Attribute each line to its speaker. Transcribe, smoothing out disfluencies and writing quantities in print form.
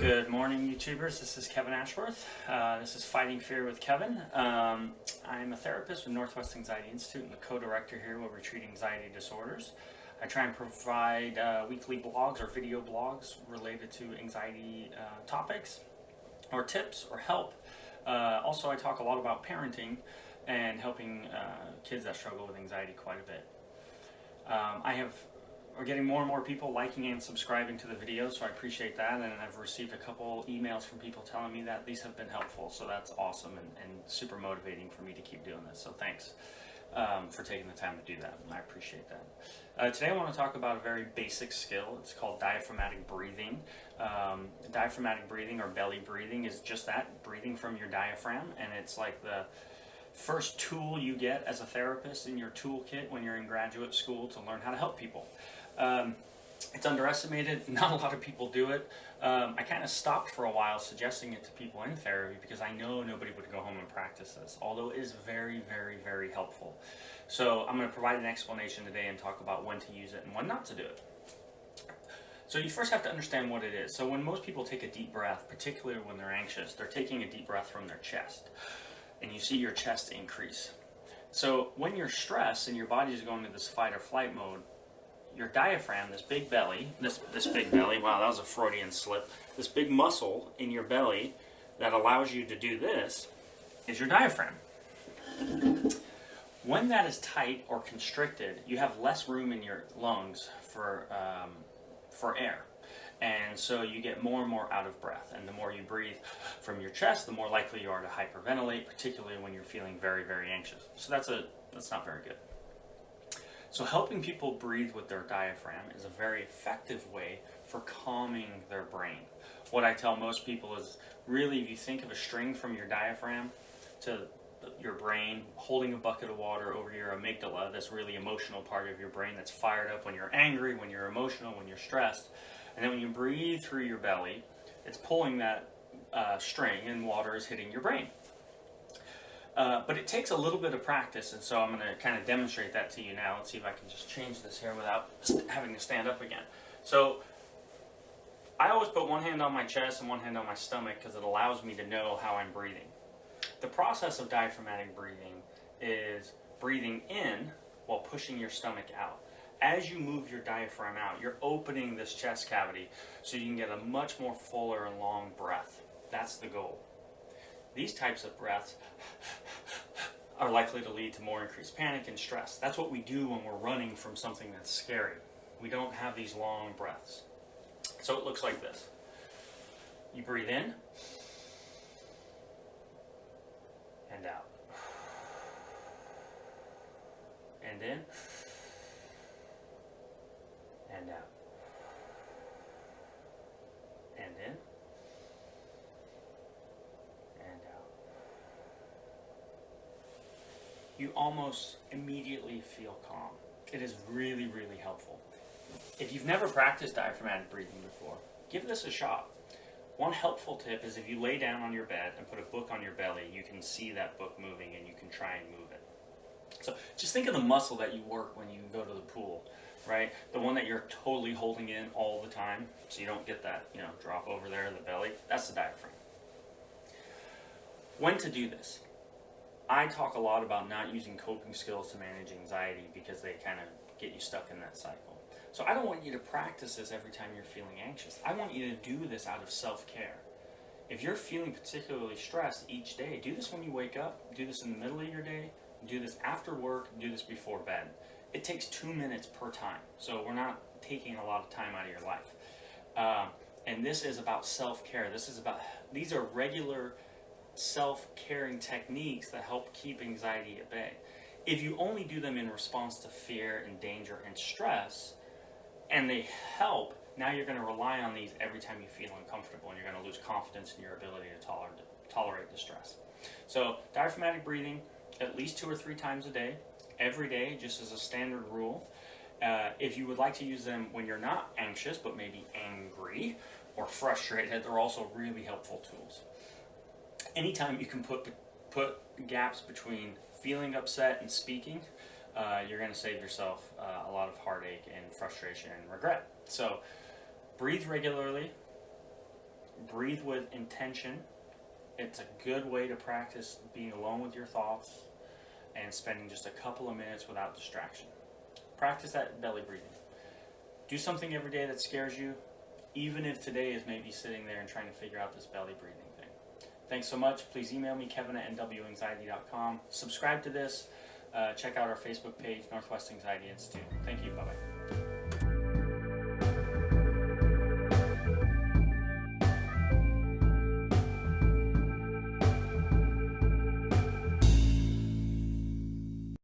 Speaker 1: Good morning, YouTubers. This is Kevin Ashworth. This is Fighting Fear with Kevin. I'm a therapist with Northwest Anxiety Institute and the co-director here where we treat anxiety disorders. I try and provide weekly blogs or video blogs related to anxiety topics or tips or help. Also, I talk a lot about parenting and helping kids that struggle with anxiety quite a bit. We're getting more and more people liking and subscribing to the videos, so I appreciate that, and I've received a couple emails from people telling me that these have been helpful, so that's awesome and super motivating for me to keep doing this, so thanks for taking the time to do that. I appreciate that. Today I want to talk about a very basic skill. It's called diaphragmatic breathing. Diaphragmatic breathing or belly breathing is just that, breathing from your diaphragm, and it's like the first tool you get as a therapist in your toolkit when you're in graduate school to learn how to help people. It's underestimated. Not a lot of people do it. I kind of stopped for a while suggesting it to people in therapy because I know nobody would go home and practice this, although it is very, very, very helpful. So I'm going to provide an explanation today and talk about when to use it and when not to do it. So you first have to understand what it is. So when most people take a deep breath, particularly when they're anxious, they're taking a deep breath from their chest, and you see your chest increase. So when you're stressed and your body is going into this fight or flight mode, your diaphragm, this big belly, wow, that was a Freudian slip, this big muscle in your belly that allows you to do this is your diaphragm. When that is tight or constricted, you have less room in your lungs for air. And so you get more and more out of breath. And the more you breathe from your chest, the more likely you are to hyperventilate, particularly when you're feeling very, very anxious. So that's not very good. So helping people breathe with their diaphragm is a very effective way for calming their brain. What I tell most people is really, if you think of a string from your diaphragm to your brain, holding a bucket of water over your amygdala, this really emotional part of your brain that's fired up when you're angry, when you're emotional, when you're stressed. And then when you breathe through your belly, it's pulling that string and water is hitting your brain. But it takes a little bit of practice, and so I'm going to kind of demonstrate that to you now. Let's see if I can just change this here without having to stand up again. So I always put one hand on my chest and one hand on my stomach because it allows me to know how I'm breathing. The process of diaphragmatic breathing is breathing in while pushing your stomach out. As you move your diaphragm out, you're opening this chest cavity so you can get a much more fuller and long breath. That's the goal. These types of breaths are likely to lead to more increased panic and stress. That's what we do when we're running from something that's scary. We don't have these long breaths. So it looks like this. You breathe in and out. And in and out. And in. You almost immediately feel calm. It is really, really helpful. If you've never practiced diaphragmatic breathing before, give this a shot. One helpful tip is if you lay down on your bed and put a book on your belly, you can see that book moving and you can try and move it. So just think of the muscle that you work when you go to the pool, right? The one that you're totally holding in all the time so you don't get that, drop over there in the belly. That's the diaphragm. When to do this? I talk a lot about not using coping skills to manage anxiety because they kind of get you stuck in that cycle. So I don't want you to practice this every time you're feeling anxious. I want you to do this out of self-care. If you're feeling particularly stressed each day, do this when you wake up, do this in the middle of your day, do this after work, do this before bed. It takes 2 minutes per time, so we're not taking a lot of time out of your life. And this is about self-care. These are regular self-caring techniques that help keep anxiety at bay. If you only do them in response to fear and danger and stress, and they help, now you're going to rely on these every time you feel uncomfortable, and you're going to lose confidence in your ability to tolerate the stress. So diaphragmatic breathing, at least 2 or 3 times a day, every day, just as a standard rule. If you would like to use them when you're not anxious, but maybe angry or frustrated, they're also really helpful tools. Anytime you can put gaps between feeling upset and speaking, you're going to save yourself a lot of heartache and frustration and regret. So breathe regularly, breathe with intention. It's a good way to practice being alone with your thoughts and spending just a couple of minutes without distraction. Practice that belly breathing. Do something every day that scares you, even if today is maybe sitting there and trying to figure out this belly breathing thing. Thanks so much. Please email me, kevin@nwanxiety.com. Subscribe to this. Check out our Facebook page, Northwest Anxiety Institute. Thank you. Bye-bye.